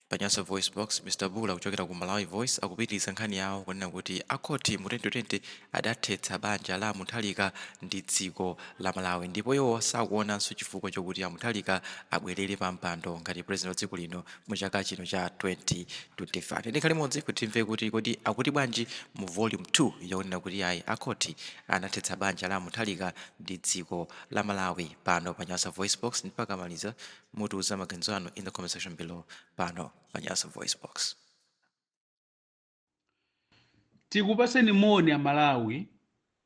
Panyaso Voice Box, Mr. Bula kuchokera ku Malawi Voice akupitiriza nkhani yawo kunena kuti akhoti mu 2020 adathetsa banja la Mutharika ndi dziko la Malawi ndipo iwo sakuonanso chifukwa chokuti Mutharika abwerere pa mpando ngati president wa dziko lino mu chaka chino cha 2025. Ndi limodzi kuti timve kuti kodi akuti bwanji mu volume 2 yakunena kuti ayi akhoti anathetsa banja la Mutharika ndi dziko la Malawi pano Panyaso Voice Box mpaka maliza mutuza maganizo anu in the comment section below pano Panyaso Voice Box. Tikupaseni moni a Malawi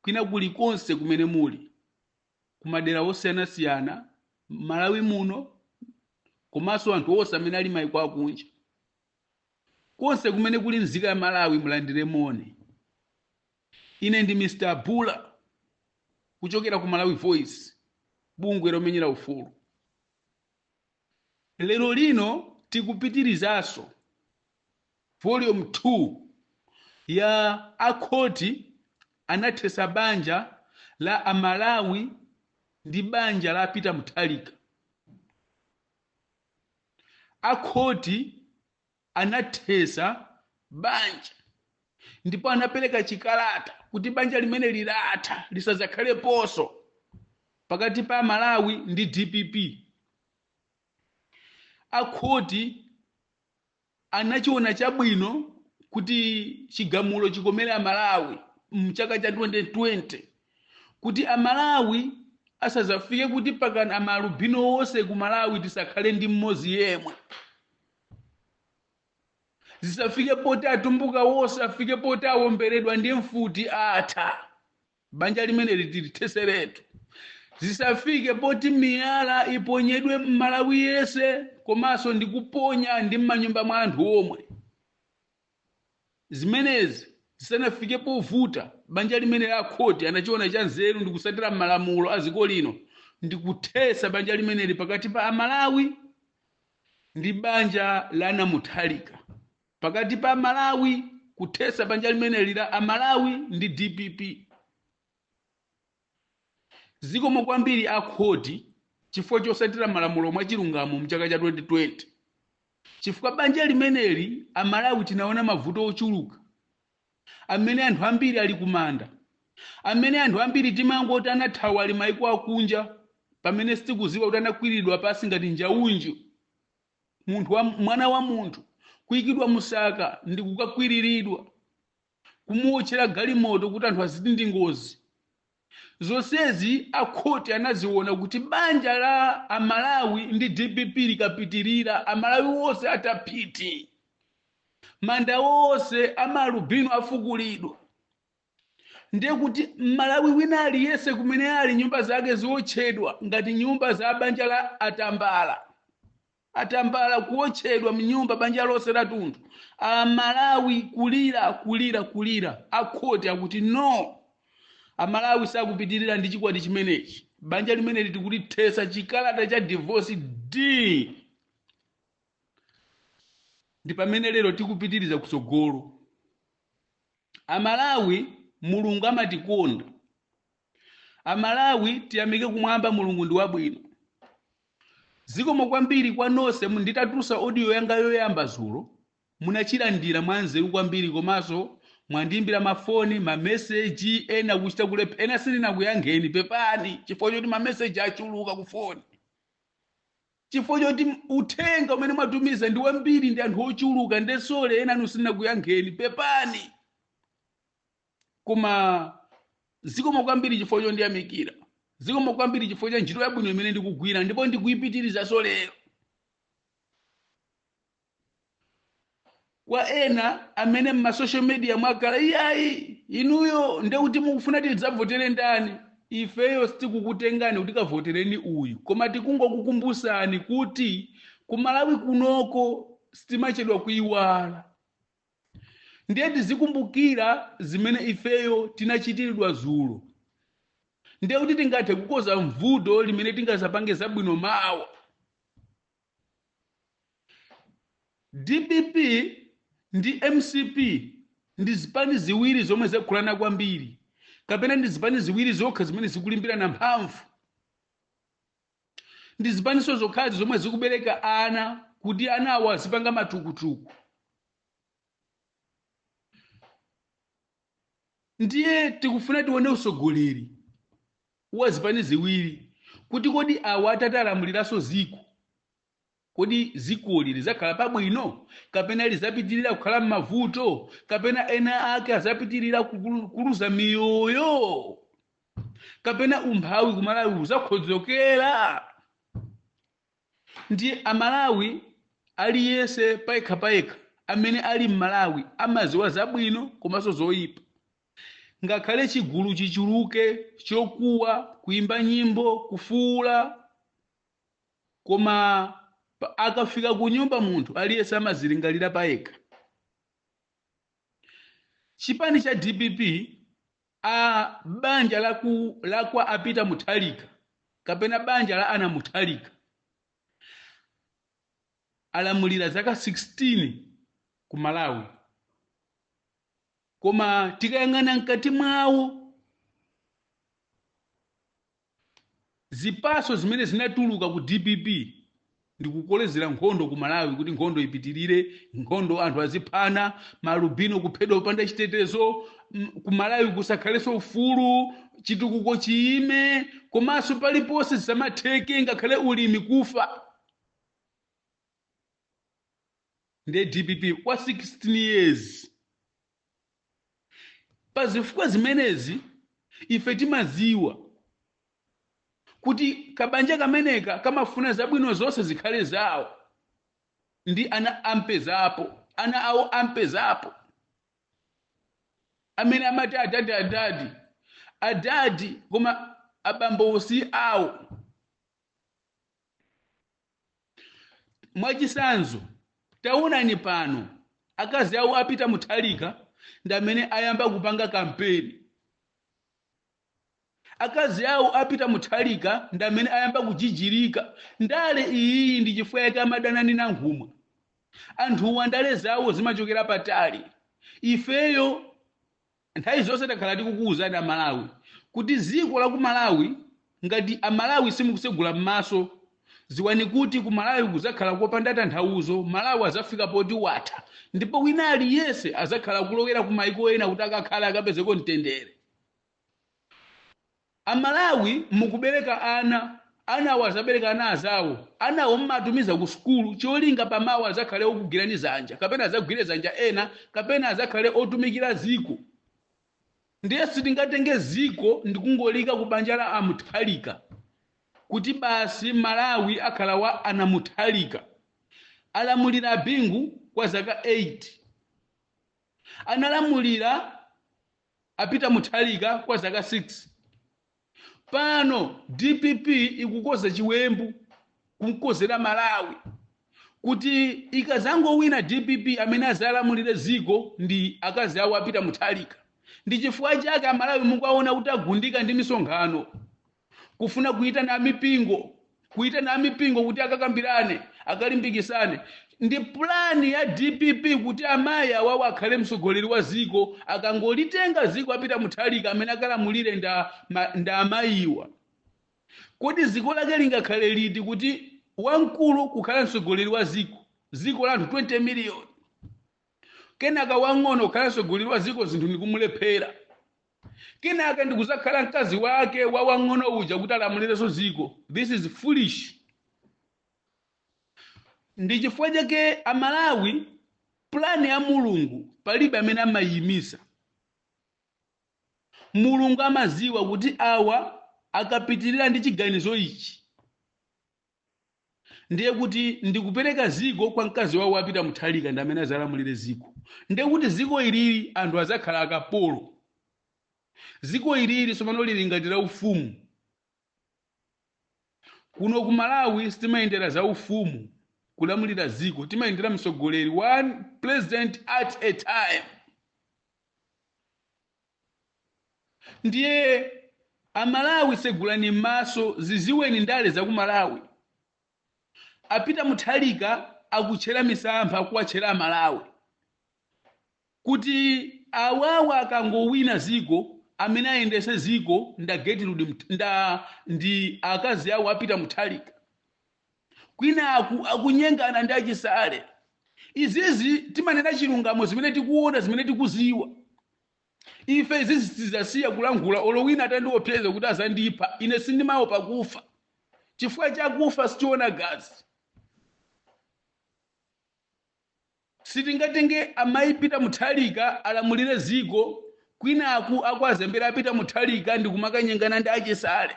kwina kulikonse kumene muli kumadera osiyanasiyana Malawi muno komanso anthu onse amene ali mayiko akunja konse kumene kuli nzika ya Malawi mulandire moni. Ine ndi Mr. Bula kuchokera ku Malawi Voice bungwe lomenyera ufulu. Lero lino tikupitirizaso volume 2 ya akhoti anathetsa banja la Amalawi ndi banja la Peter Mutharika. Akhoti anathetsa banja ndipo anapereka chikalata kuti banja limene lilatha lisazakhaleponso pakati pa Malawi ndi DPP. Akhoti anachiona chabwino kuti chigamulo chikomere Amalawi mchaka cha 2020 kuti Amalawi asazafike kuti pakana amalubino onse ku Malawi tisakhale ndi mmodzi yemwe. Zisafike poti atumbuka wonse afike poti awomberedwa ndi mfuti atha banja limene litheseretu. Zisafike poti miyala iponyedwe Malawi yese komanso ndi kuponya ndi m'manyumba mwa anthu omwe. Zimenezi zisanafike povuta banja limene la akhoti anachiona cha nzeru ndi kusatira malamulo a dziko lino ndi kuthetsa banja limeneli pakati pa Amalawi ndi banja la Mutharika. Pakati pa Malawi kuthetsa banja limeneli la Amalawi ndi DPP. Zikomo kwambiri akhoti chifukwa chosatira malamulo mwa chilungamo mchaka cha 2020. Chifukwa banja limeneli Amalawi tinaona mavuto ochuluka amene anthu ambiri ali kumanda, amene anthu ambiri timangoti anathawa ali mayiko akunja pamene sitikuziwa kuti anakwiridwa pasi ngati njaunju. Mwana wa munthu kuyikidwa musaka ndi kukakwiriridwa kumuotchera galimoto kuti anthu aziti ndi ngozi. Zonsezi akhoti anaziona kuti banja la Amalawi ndi DPP likapitirira Amalawi wonse atapiti, manda wonse amalubino afukulidwa. Ndiye kuti Malawi wina aliyese kumene ali nyumba zake ziotchedwa ngati nyumba za banja la Atambala kuotchedwa mnyumba banja lonse lathunthu. Amalawi kulira. Akhoti akuti no, Amalawi sakupitirira ndi chikwati chimenechi. Banja limene likulithetsa chikalata cha divorce D. Ndi pamene lero tikupitiriza kutsogolo. Amalawi Mulungu amatikonda. Amalawi tiyamike kumwamba, Mulungu ndi wabwino. Zikomo kwambiri kwa nonse munditatulutsa audio yanga yoyamba zulo munachilandira mwanzeru kwambiri komanso mwandiimbira mafoni mameseji ena kuchita kulepha ena sindinakuyankheni pepani chifukwa choti mameseji achuluka ku foni. Chifukwa choti uthenga umene mwatumiza ndi wambiri ndi anthu ochuluka ndesole ena sindinakuyankheni pepani. Koma zikomo kwambiri chifukwa chondiyamikira. Zikomo kwambiri chifukwa cha ntchito yabwino imene ndikugwira ndipo ndikuyipitiriza lero. Kwa ena amene mma social media mwakhala iyayi inuyo ndekuti mukufuna tidzavotere ndani, ifeyo sitikukutengani kuti kavotereni uyu, koma tikungokukumbutsani kuti ku Malawi kunoko sitimachedwa kuyiwala. Ndiye tizikumbukira zimene ifeyo tinachitiridwa zulo. Ndiye kuti tingathe kukoza mvuto limene tingazapange zabwino mawa. DPP ndi MCP ndi zipani ziwiri zomwe zakhulana kwambiri, kapena ndi zipani ziwiri zokha zimene zikulimbirana mphamvu. Ndi zipaniso zokhazi zomwe zikubereka ana kuti anawo azipanga matukutuku. Ndiye tikufuna tione usogoleri wa zipani ziwiri kuti kodi awa atati alamuliranso ziko, kodi zikoli lizakhala pabwino kapena lizapitirira kukhala m'mavuto kapena ena ake azapitirira kuluza miyoyo kapena umphawi ku Malawi uzakhodzokera. Ndiye Amalawi aliyense payekha amene ali m'Malawi amaziwa zabwino komanso zoyipa. Ngakhale chigulu chichuluke chokuwa, kuimba nyimbo, kufuula, koma akafika ku nyumba munthu aliyense amazilingalira payekha. Chipani cha DPP a banja lakwa apita Mutharika kapena banja la ana Mutharika alamulira zaka 16 ku Malawi, koma tikayang'ana mkati mwawo zipaso zimene zinatuluka ku DPP ndikukolezera nkhondo ku Malawi kuti nkhondo ipitirire, nkhondo anthu aziphana, malubino kuphedwa kupanda chitetezo, ku Malawi kusakhalenso ufulu, chitukuko chiyime, komanso paliponse zisamatheke ngakhale ulimi kufa. Ndiye DPP kwa 16 years. Pa zifukwa zimenezi ife timaziwa kuti kabanja kameneka kamafuna zabwino zonse zikhale zawo, ndi ana ampezapo, ana awo ampezapo, amene amati adadi koma abambosi awo. Mwachisanzo taonani pano akazi awo apita Mutharika ndi amene ayamba kupanga kampeni. Akazi awo apita Mutharika ndi amene ayamba kujijirika. Ndale iyi ndi chifukwa yake amadanani na nkhumwa. Anthuwa ndale zawo zimachokera patali. Ifeyo nthawi zonse takhala tikukuwuzani Amalawi kuti ziko la ku Malawi ngati Amalawi simukusegula m'maso, ziwani kuti ku Malawi kuzakhala kopanda tanthauzo. Malawi azafika poti watha, ndipo wina aliyense azakhala kulowera ku maiko ena kuti akakhala akapezeko mtendere. Amalawi mukubereka anawo azabereka ana azawo, anawo mmatumiza ku sukulu cholinga pamawa azakhale okugwirani zanja kapena azagwire zanja ena kapena azakhale otumikira ziko. Ndiye sitingatenge ziko ndikungolika ku banja la Amutharika kuti basi Malawi akhala wa ana Mutharika. Alamulira Bingu kwa zaka 8, analamulira apita Mutharika kwa zaka 6. Pano DPP ikukoza chiwembu kumkozera Malawi kuti ikazangowina DPP amene azalamulire ziko ndi akazi awo apita Mutharika. Ndi chifukwa chake Amalawi mukuwaona kuti agundika ndi misonkhano kufuna kuitana mipingo kuti akakambirane, akalimbikisane. Ndi plani ya DPP kuti amayi awawo akhale mtsogoleri wa ziko, akangolitenga ziko apita Mutharika amene akalamulire nda amayiwa. Kodi ziko lake lingakhale liti kuti wamkulu kukhala mtsogoleri wa ziko la anthu 20 million, kenaka wang'ono kukhala mtsogoleri wa ziko zinthu ndikumulephera, kenaka ndikuzakhala mkazi wake wa wang'ono uja kuti alamulirenso ziko. This is foolish. Ndi chifukwa chake Amalawi plani ya Mulungu palibe amene amayimisa. Mulungu amaziwa kuti awa akapitirira ndi chiganizo ichi ndiye kuti ndikupereka ziko kwa mkazi wawo apita Mutharika ndi amene azalamulire ziko. Ndiye kuti ziko ilili anthu azakhala akapolo. Ziko ilili somano lilingatira ufumu. Kuno ku Malawi sitimayendera za ufumu kulamulira ziko, timayendera mtsogoleri, one president at a time. Ndiye Amalawi segulani maso ziziweni ndale za ku Malawi. Apita Mutharika akutchera misampha akuwatchera Amalawi kuti awawa akangowina ziko amene ayendese ziko ndi akazi awo apita Mutharika. kwinaku akunyengana ndi achisale. Izizi timanena chilungamo zimene tikuona zimene tikuziwa. Ife izizi tizasiya kulankhula olo wina atandiopseza kuti azandipha ine sindimaopa kufa. Chifukwa chakufa sichiona gazi. Sitingatenge amayi Peter Mutharika alamulire ziko kwinaku akwazembera apita Mutharika ndi kumakanyengana ndi achisale.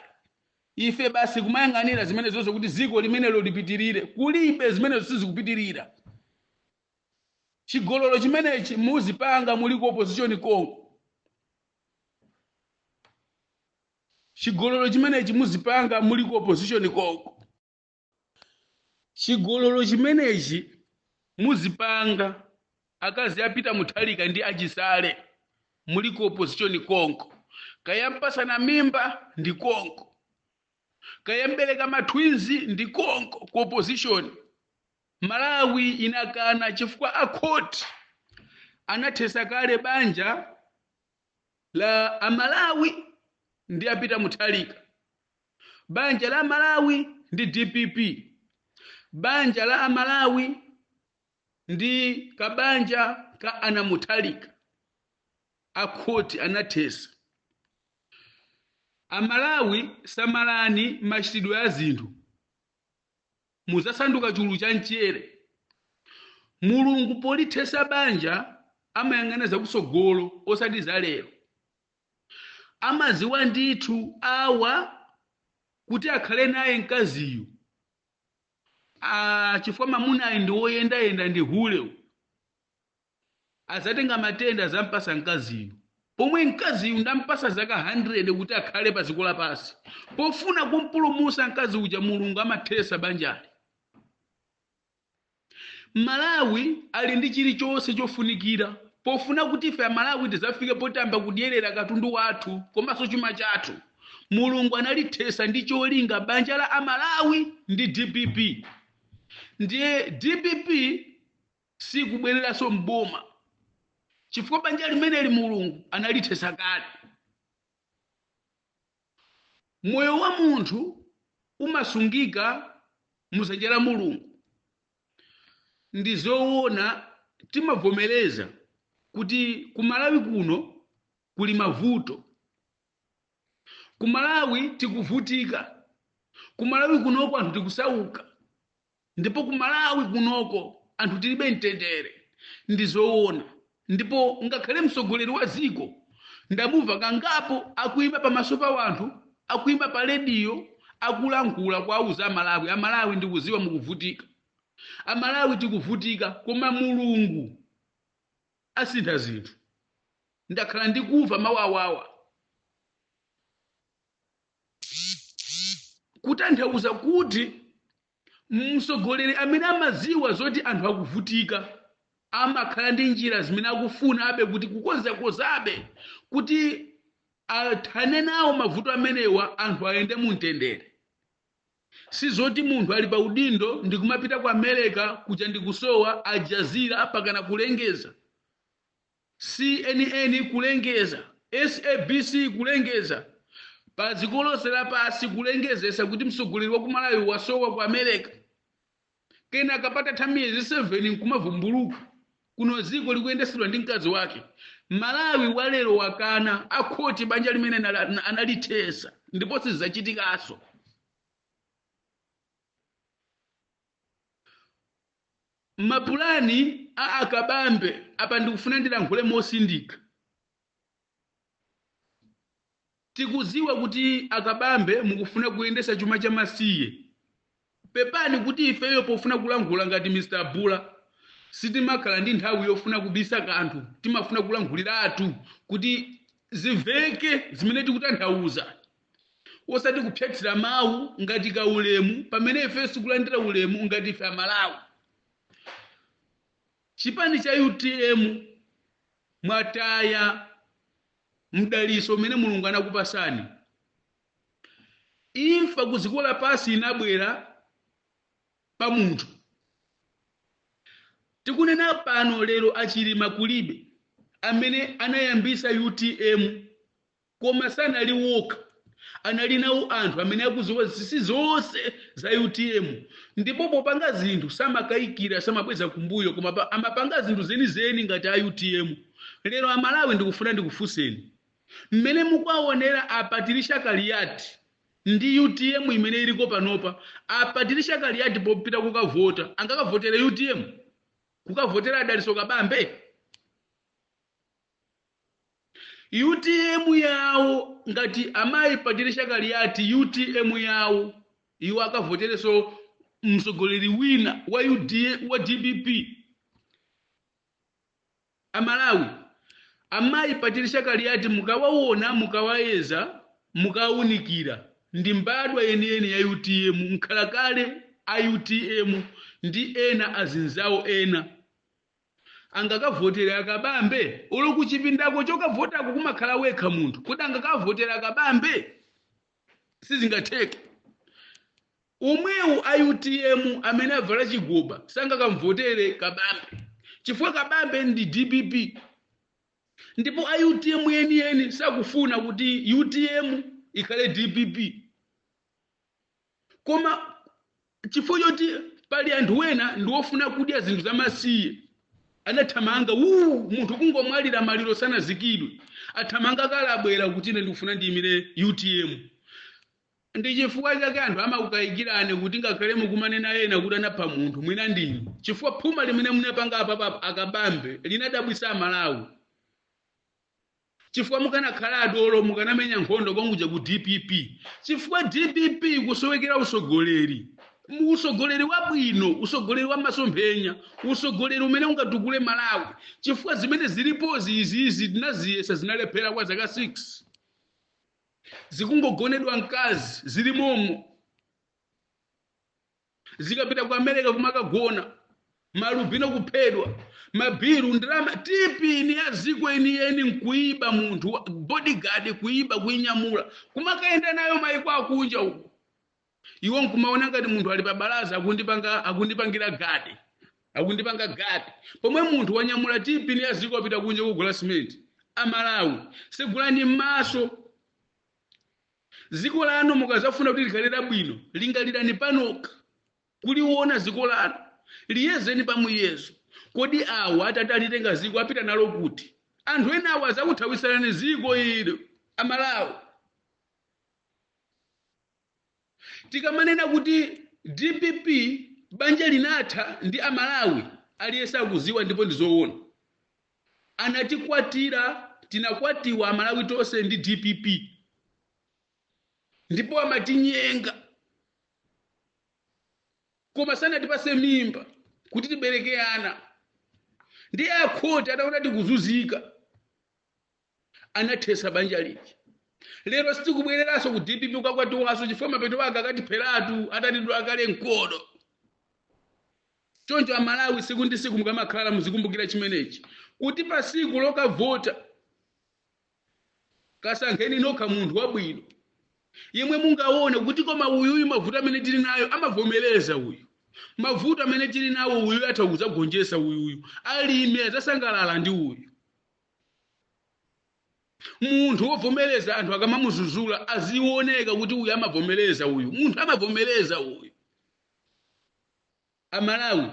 Ife basi kumayang'anira zimene zonse kuti ziko limenelo lipitirire. Kulibe zimene sizikupitirira. Chigololo chimenechi muzipanga muli ku opposition Congo. Chigololo chimenechi muzipanga muli ku opposition Congo. Chigololo chimenechi muzipanga akazi apita Mutharika ndi achisale muli ku opposition Congo. Kayampasana mimba ndi Congo. Kayambereka matwinzi ndi Congo ku opposition. Malawi inakana chifukwa akhoti anathesa kale banja la Amalawi ndi apita Mutharika. Banja la Malawi ndi DPP. Banja la Amalawi ndi kabanja ka ana Mutharika. Akhoti anathesa. Amalawi samalani machitidwe ya zinthu. Muzasanduka chulu cha mchere. Mulungu polithesa banja amayang'ana zakusogolo osati za lero. Amaziwa ndithu awa kuti akhale naye mkaziyo. Chifukwa mamunayi ndi woyendayenda ndi hulewo. Azatenga matenda zampasa mkaziyo. Pomwe mkaziyo ndampasa zaka 100 kuti akhale pa dziko lapansi. Pofuna kumpulumutsa mkazi uja Mulungu amathesa banjali. Malawi ali ndi chilichonse chofunikira. Pofuna kuti ife Malawi tizafike potamba kudyerera katundu wathu komanso chuma chathu. Mulungu analithesa ndi cholinga banja la Amalawi ndi DPP. Ndiye DPP sikubwereranso mboma. Chifukwa banja limeneli Mulungu analithesa kale. Moyo wa munthu umasungika muzanja la Mulungu. Ndizoona timavomereza kuti kumalawi kuno kuli mavuto. Kumalawi tikuvutika. Kumalawi kunoko anthu tikusauka. Ndipo kumalawi kunoko anthu tilibe mtendere. Ndizoona. Ndipo ngakhale mtsogoleri wa ziko ndamumva kangapo akuyima pamaso pa wanthu, akuyima pa radio, akulankhula kwa auza Amalawi. Amalawi ndikuziwa mukuvutika. Amalawi tikuvutika koma Mulungu asintha zinthu. Ndakhala ndikuva mawawawa. Kutanthauza kuti mtsogoleri amene amaziwa zoti anthu akuvutika amakhala ndi njira zimene akufuna abe kuti kukonzabe kuti athane nawo mavuto amenewa anthu ayende mu mtendere. Sizoti munthu ali pa udindo ndi kumapita ku America kuja ndi kusowa Al Jazeera pakana kulengeza, CNN kulengeza, SABC kulengeza, pa dziko lonse lapansi kulengezesa kuti mtsogoleri wa kumalawi wasowa ku America. Kena akapata tamiyezi 7 nkumavumbuluka kuno ziko likuyendesedwa ndi mkazi wake. Malawi walero wakana akhoti banja limene analithesa ndipo sizachitikaso. Mapulani akabambe apa ndikufuna ndilankhule mosindika. Tikuziwa kuti akabambe mukufuna kuyendesa chuma cha masiye. Pepani kuti ifeyo pofuna kulankhula ngati Mr. Bula sitimakhala ndi nthawi yofuna kubisa kanthu, timafuna kulankhuliratu kuti ziveke zimene tikutanthauza. Osati kupyatsira mawu ngati kaulemu pamene ife sikulandira ulemu ngati ife Amalawi. Chipani cha UTM mwataya mdaliso mene Mulungu anakupasani. Imfa kuzikola pasi inabwera pa munthu. Tikunena pano lero achilima kulibe amene anayambisa UTM koma sanali woka. anali nawo anthu amene akuziwa zisi zonse za UTM ndipo popanga zinthu samakayikira samabweza kumbuyo koma amapanga zinthu zenizeni ngati a UTM. Lero amalawi ndikufuna ndikufunseni mmene mukuwaonera apatirisha kaliyati ndi UTM imene iliko panopa, apatirisha kaliyati popita kukavota angakavotera UTM kukavotera adaliso kabambe? UTM yawo ngati amayi patirisha kaliyati UTM yawo iwo akavotereso msogoleri wina wa DPP. Amalawi amayi patirisha kaliyati mukawaona mukawayeza mukawunikira ndi mbadwa yeniyeni ya UTM, nkhalakale a UTM ndi ena azinzawo ena angakavotera akabambe ulo kuchipindako chokavotako kumakhala wekha munthu kuti angakavotera akabambe sizingatheke. Umwewu a UTM amene avala chigoba sangakamvotere kabambe chifukwa kabambe ndi DPP, ndipo a UTM yeniyeni sakufuna kuti UTM ikhale DPP. Koma chifukwa choti pali anthu wena ndiwofuna kudya zinthu zamasiye anathamanga munthu kungomwalira maliro sanazikidwe athamanga kalabwera kuti ine ndikufuna ndiyimire UTM. Ndi chifukwa chake anthu amakukayikirani kuti ngakhale mukumanena ena kuti anapha munthu mwina ndini chifukwa phuma limene munapanga apa akabambe linadabwisa Amalawi. Chifukwa mukanakhala adolo mukanamenya nkhondo konguja ku DPP chifukwa DPP kusowekera usogoleri, usogoleri wabwino, usogoleri wa masomphenya, usogoleri umene ungatukule Malawi chifukwa zimene zilipo izi tinaziyesa zinalephera kwa zaka 6 zikungogonedwa mkazi zili momo, zikapita ku America kumakagona, malubino kuphedwa, mabiru ndrama tipini ya ziko yeniyeni nkuiba munthu bodyguard kuiba kuinyamula kumakaenda nayo maiko akunja uko. Iwo nkumaona ngati munthu ali pa balaza akundipangira gadi, akundipanga gadi pomwe munthu wanyamula tipini ya ziko apita kunja kugula simenti. Amalawi segulani maso ziko lanu mukazafuna kuti likhalira bwino lingalirani panoka kuliona ziko lanu liyezeni pamuyezo. Kodi awa atatalitenga ziko apita nalo kuti anthu ena awa zakuthawisana ziko ilo. Amalawi tikamanena kuti DPP banja linatha ndi Amalawi aliyesa akuziwa ndipo ndizoona. Anatikwatira tinakwatiwa Amalawi tonse ndi DPP ndipo amatinyenga koma sanatipase mimba kuti tibereke ana. Ndi akhoti ataona tikuzuzika anathesa banja liki. Lero sitikubwereranso ku DPP ukakwatiwaso chifukwa mapeto ake akatipheratu atatidwa akale nkodo. Choncho Amalawi siku ndi siku mukamakhala muzikumbukira chimenechi kuti pa siku lokavota kasankheni nokha munthu wabwino yemwe mungaone kuti koma uyu mavuto amene tili nayo amavomereza uyu, mavuto amene tili nawo uyu atha kuzagonjesa uyu alime azasangalala ndi uyu. Munthu wovomereza anthu akamamuzuzula azioneka kuti uyu amavomereza uyu, munthu amavomereza uyu. Amalawi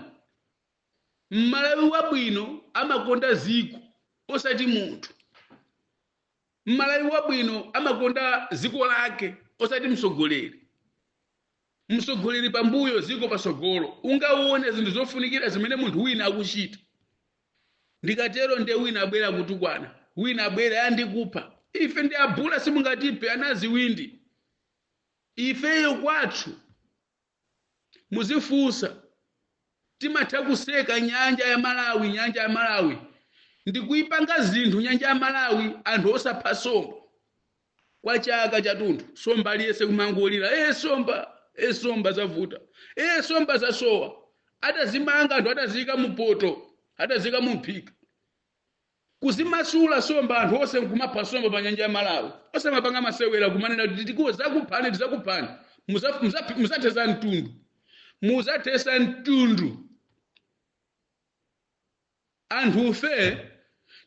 Mmalawi wabwino amakonda ziko osati munthu. Mmalawi wabwino amakonda ziko lake osati msogoleri. Msogoleri pambuyo ziko pasogolo ungaone zinthu zofunikira zimene munthu wina akuchita. Ndikatero nde wina abwera kutukwana, wina abwera andikupha. Ife ndi abula simungatipe anaziwindi. Ifeyo kwathu muzifusa timatha kuseka nyanja ya Malawi, nyanja ya Malawi ndikuipanga zinthu nyanja ya Malawi anthu osapha somba kwa chaka chathunthu. Somba aliyese kumangolira somba zavuta, somba zasowa, atazimanga anthu atazika mupoto, atazika mumphika kuzimasula somba anthu ose nkumapha somba pa nyanja ya Malawi. Osamapanga masewera kumanena kuti tikuwa zakuphani muzathesa mtundu, muzathesa mtundu. Anthu ufe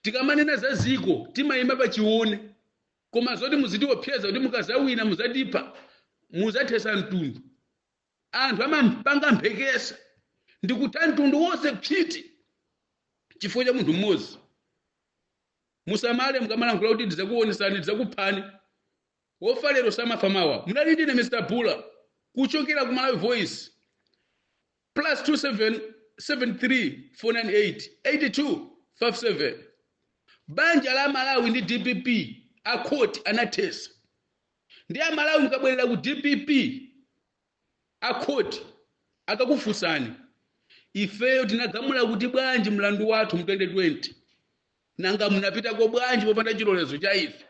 tikamanena za ziko timayima pachione koma zoti muzitiopseza kuti mukazawina muzatipa muzathesa mtundu. Anthu amapanga mphekesa ndikutha mtundu wonse pchiti chifukwa cha munthu mmodzi. Musamale mukamalankhula kuti ndizakuonesani ndizakuphani. Wofa lero samafa mawa. Munali ndine Mr. Bula kuchokera ku Malawi Voice +27734988257. Banja la Malawi ndi DPP akhoti anathesa. Ndi Malawi mukabwerera ku DPP akhoti akakufunsani. Ifeyo tinagamula kuti bwanji mlandu wathu mu 2020 nanga munapita ko bwanji popanda chilolezo cha ife.